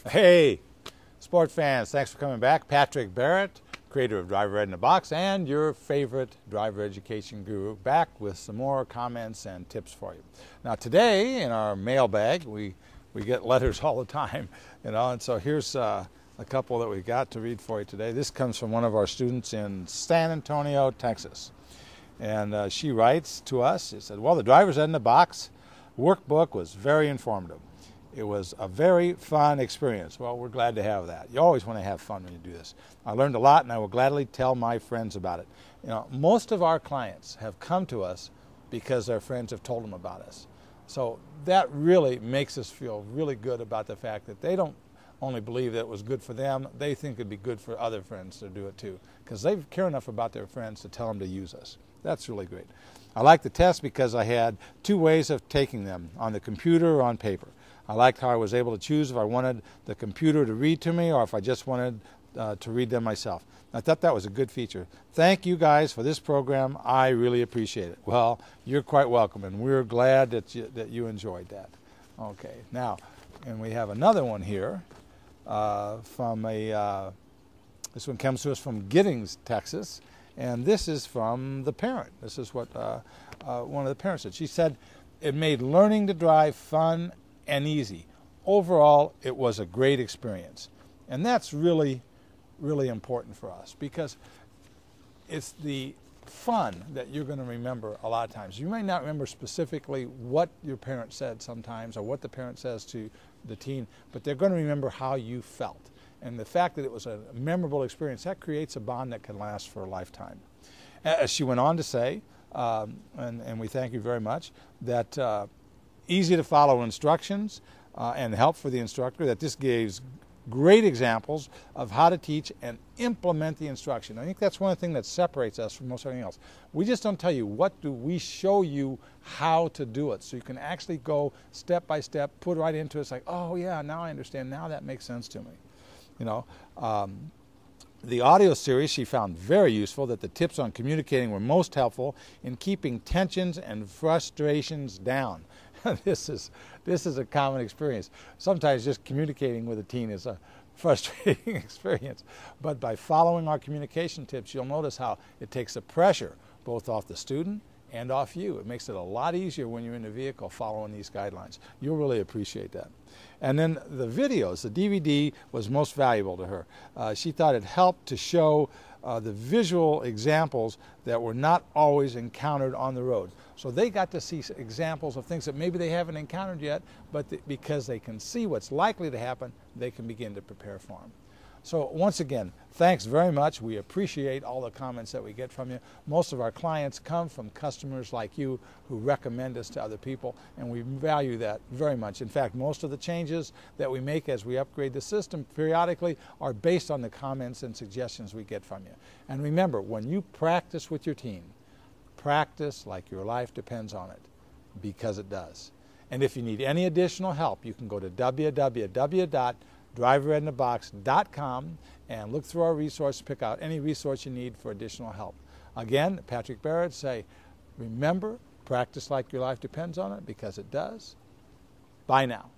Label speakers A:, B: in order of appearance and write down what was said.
A: Hey, sport fans, thanks for coming back. Patrick Barrett, creator of Driver Ed in a Box and your favorite driver education guru, back with some more comments and tips for you. Now today in our mailbag, we get letters all the time, and so here's a couple that we got to read for you today. This comes from one of our students in San Antonio, Texas. And she writes to us, she said, well, the Driver's Ed in a Box workbook was very informative. It was a very fun experience. Well, we're glad to have that. You always want to have fun when you do this. I learned a lot, and I will gladly tell my friends about it. Most of our clients have come to us because their friends have told them about us. So that really makes us feel really good about the fact that they don't only believe that it was good for them, they think it'd be good for other friends to do it too, because they care enough about their friends to tell them to use us. That's really great. I liked the test because I had two ways of taking them, on the computer or on paper. I liked how I was able to choose if I wanted the computer to read to me or if I just wanted to read them myself. I thought that was a good feature. Thank you guys for this program. I really appreciate it. Well, you're quite welcome, and we're glad that you enjoyed that. Okay, now, and we have another one here from this one comes to us from Giddings, Texas, and this is from the parent. This is what one of the parents said. She said, it made learning to drive fun and easy. Overall, it was a great experience. And that's really, really important for us, because it's the fun that you're going to remember a lot of times. You may not remember specifically what your parent said sometimes or what the parent says to the teen, but they're going to remember how you felt. And the fact that it was a memorable experience, that creates a bond that can last for a lifetime. As she went on to say, and we thank you very much, that easy to follow instructions and help for the instructor, that this gives great examples of how to teach and implement the instruction. I think that's one of the things that separates us from most everything else. We just don't tell you what do, we show you how to do it, so you can actually go step by step, put right into it. It's like, oh yeah, now I understand, now that makes sense to me. The audio series she found very useful, that the tips on communicating were most helpful in keeping tensions and frustrations down. This is a common experience. Sometimes just communicating with a teen is a frustrating experience. But by following our communication tips, you'll notice how it takes the pressure both off the student and off you. It makes it a lot easier when you're in the vehicle following these guidelines. You'll really appreciate that. And then the videos, the DVD was most valuable to her. She thought it helped to show the visual examples that were not always encountered on the road. So they got to see examples of things that maybe they haven't encountered yet, but because they can see what's likely to happen, they can begin to prepare for them. So once again, thanks very much. We appreciate all the comments that we get from you. Most of our clients come from customers like you who recommend us to other people, and we value that very much. In fact, most of the changes that we make as we upgrade the system periodically are based on the comments and suggestions we get from you. And remember, when you practice with your teen, practice like your life depends on it, because it does. And if you need any additional help, you can go to www.driveredinabox.com and look through our resources, pick out any resource you need for additional help. Again, Patrick Barrett say, remember, practice like your life depends on it, because it does. Bye now.